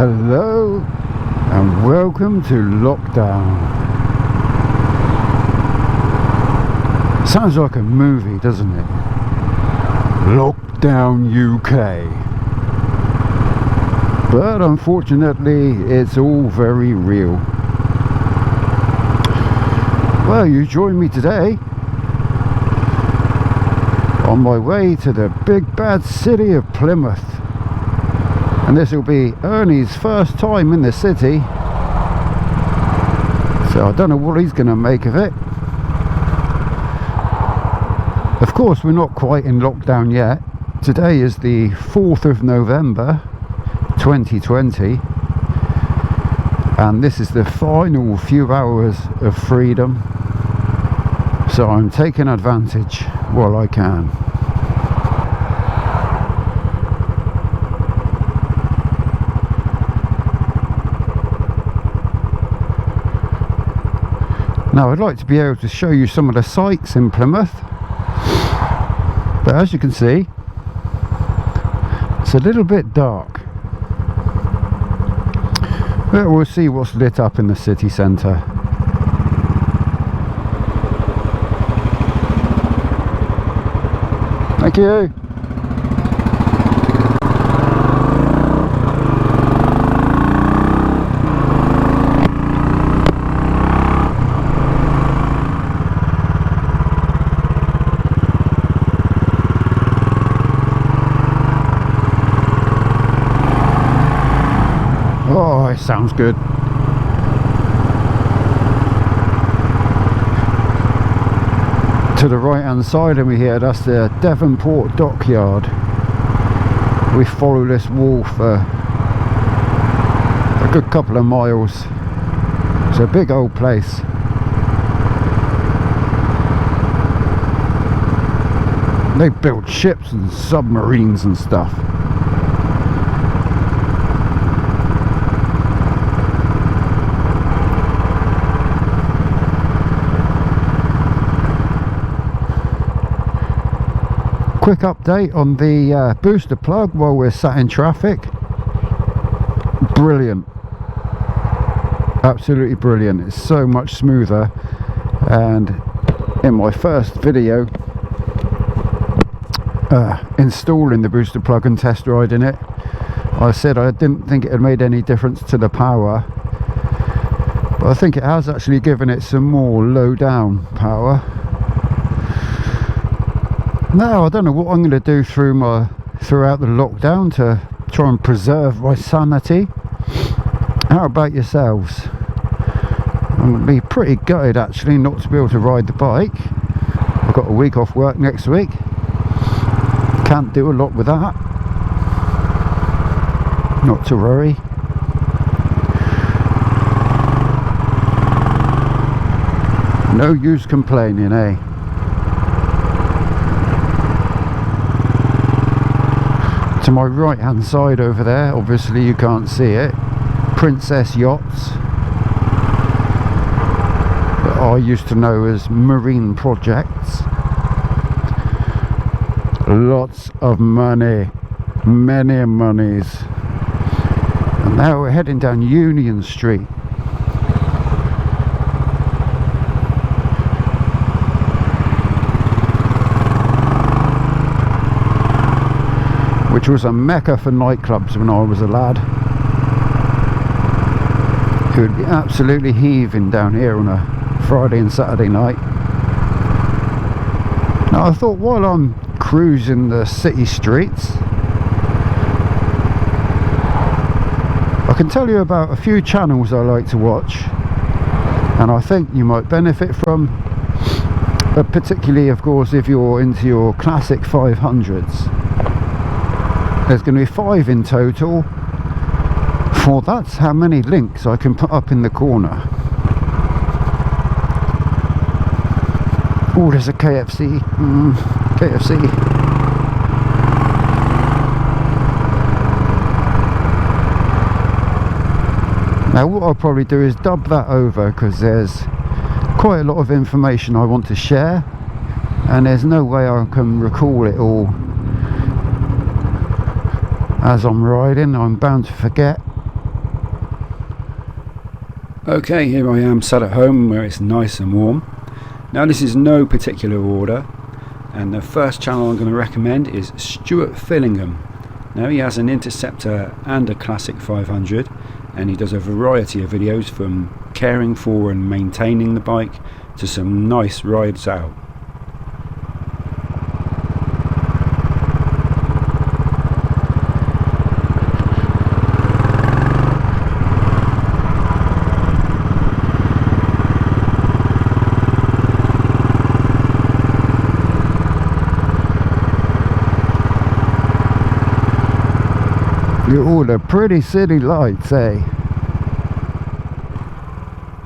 Hello and welcome to lockdown. Sounds like a movie, doesn't it? Lockdown UK. But unfortunately it's all very real. Well, you join me today on my way to the big bad city of Plymouth. And this will be Ernie's first time in the city, so I don't know what he's going to make of it. Of course, we're not quite in lockdown yet. Today is the 4th of November 2020, and this is the final few hours of freedom, so I'm taking advantage while I can. Now, I'd like to be able to show you some of the sights in Plymouth, but as you can see, it's a little bit dark. But we'll see what's lit up in the city centre. Thank you. Oh, it sounds good. To the right hand side of me here, that's the Devonport dockyard. We follow this wall for a good couple of miles. It's a big old place. They build ships and submarines and stuff. Quick update on the booster plug while we're sat in traffic. Brilliant, absolutely brilliant. It's so much smoother, and in my first video installing the booster plug and test riding it, I said I didn't think it had made any difference to the power, but I think it has actually given it some more low down power. Now, I don't know what I'm going to do throughout the lockdown to try and preserve my sanity. How about yourselves? I'm going to be pretty gutted actually not to be able to ride the bike. I've got a week off work next week. Can't do a lot with that. Not to worry. No use complaining, eh? To my right hand side over there, obviously you can't see it, Princess Yachts, that I used to know as marine projects. Lots of money, many monies. And now we're heading down Union Street. Which was a mecca for nightclubs when I was a lad. It would be absolutely heaving down here on a Friday and Saturday night. Now, I thought while I'm cruising the city streets, I can tell you about a few channels I like to watch, and I think you might benefit from, particularly of course if you're into your classic 500s. There's going to be 5 in total, for that's how many links I can put up in the corner. Oh, there's a KFC. KFC. Now what I'll probably do is dub that over, because there's quite a lot of information I want to share, and there's no way I can recall it all as I'm riding. I'm bound to forget. Okay, here I am sat at home where it's nice and warm. Now this is no particular order, and the first channel I'm going to recommend is Stuart Fillingham. Now he has an Interceptor and a Classic 500, and he does a variety of videos from caring for and maintaining the bike to some nice rides out. You all are pretty city lights, eh?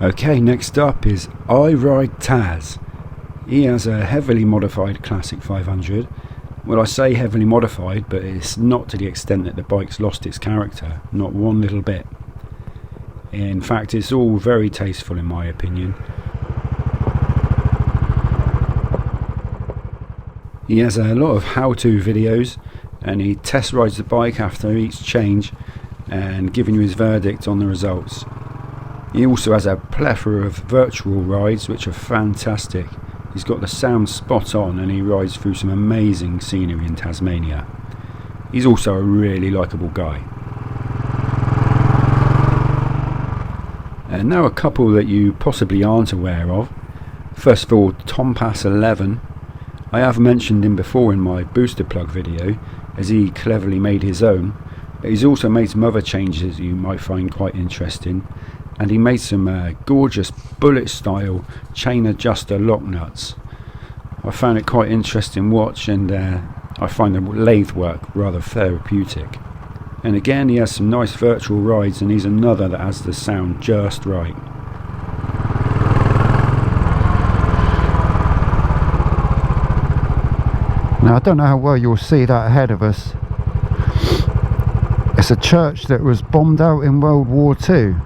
Okay, next up is iRidetas. He has a heavily modified Classic 500. Well, I say heavily modified, but it's not to the extent that the bike's lost its character, not one little bit. In fact, it's all very tasteful in my opinion. He has a lot of how-to videos, and he test rides the bike after each change and giving you his verdict on the results. He also has a plethora of virtual rides which are fantastic. He's got the sound spot on, and he rides through some amazing scenery in Tasmania. He's also a really likeable guy. And now a couple that you possibly aren't aware of. First of all, Plymouth 11. I have mentioned him before in my booster plug video, as he cleverly made his own, but he's also made some other changes you might find quite interesting, and he made some gorgeous bullet style chain adjuster lock nuts. I found it quite interesting watch, and I find the lathe work rather therapeutic. And again, he has some nice virtual rides, and he's another that has the sound just right. Now I don't know how well you'll see that ahead of us. It's a church that was bombed out in World War II.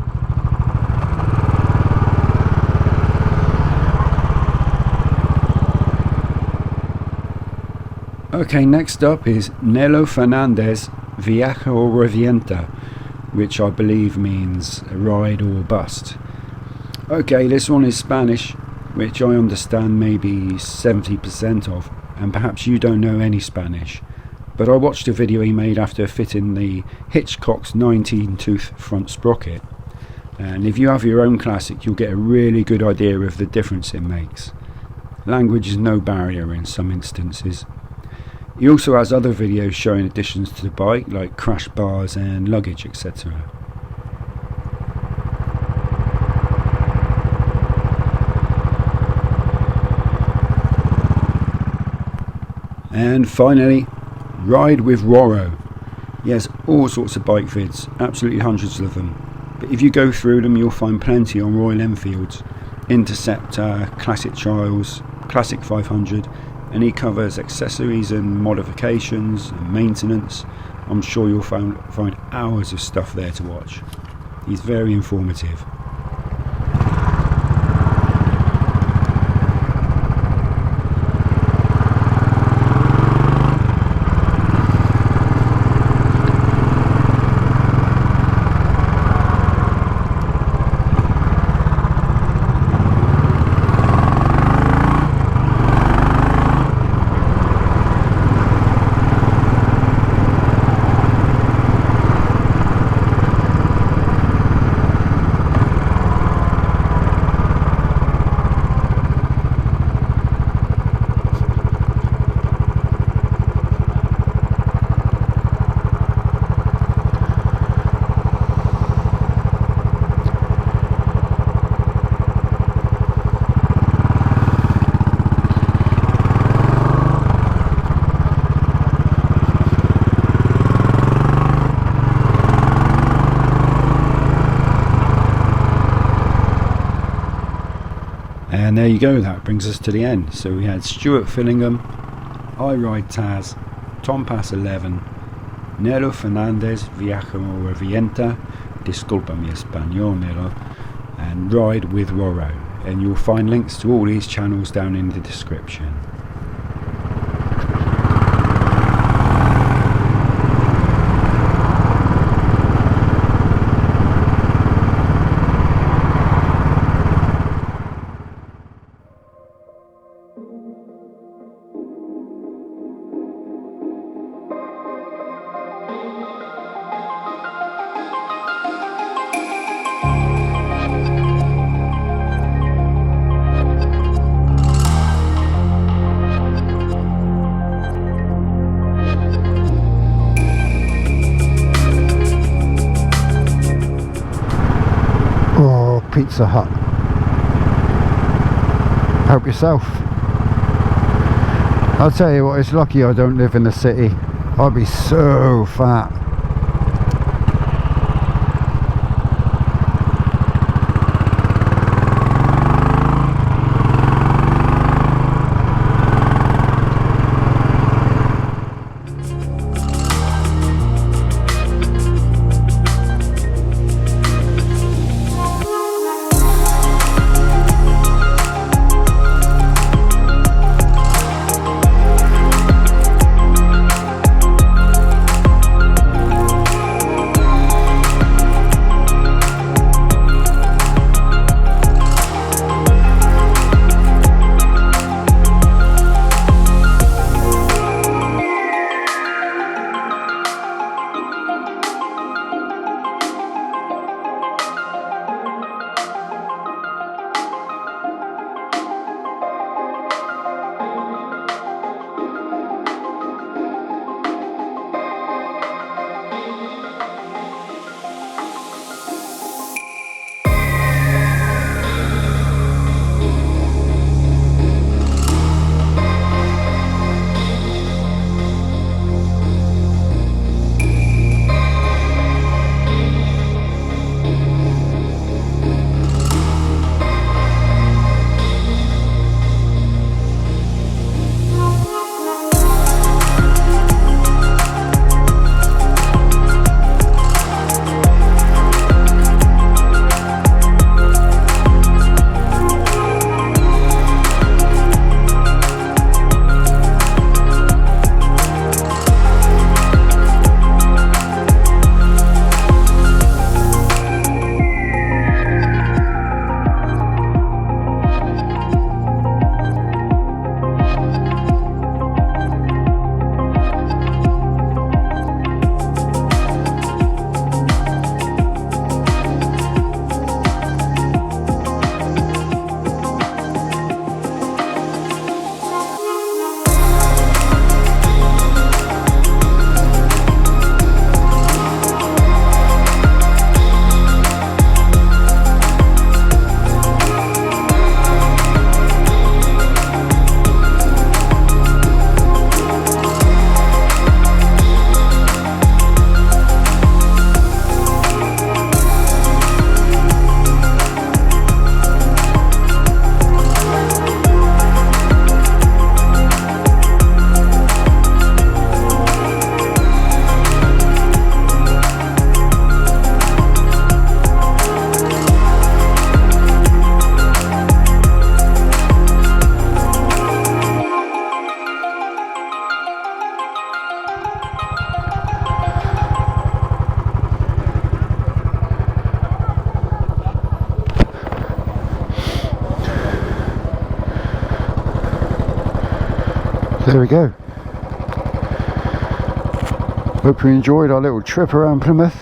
Okay, next up is Nelo Fernandez, viajo or revienta, which I believe means ride or bust. Okay, this one is Spanish, which I understand maybe 70% of. And perhaps you don't know any Spanish, but I watched a video he made after fitting the Hitchcock's 19-tooth front sprocket, and if you have your own Classic you'll get a really good idea of the difference it makes. Language is no barrier in some instances. He also has other videos showing additions to the bike like crash bars and luggage, etc. And finally, Ride with Warro. He has all sorts of bike vids, absolutely hundreds of them. But if you go through them, you'll find plenty on Royal Enfields, Interceptor, Classic Trials, Classic 500, and he covers accessories and modifications and maintenance. I'm sure you'll find hours of stuff there to watch. He's very informative. And there you go, that brings us to the end. So we had Stuart Fillingham, iRidetas, Plymouth 11, Nelo Fernandez, viajo o revienta, disculpa mi español, Nelo, and Ride with Warro. And you'll find links to all these channels down in the description. Pizza Hut. Help yourself. I'll tell you what, it's lucky I don't live in the city. I'd be so fat. There we go. Hope you enjoyed our little trip around Plymouth.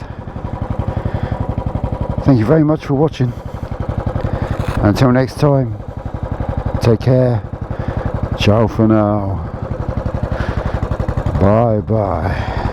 Thank you very much for watching. Until next time, take care. Ciao for now. Bye bye.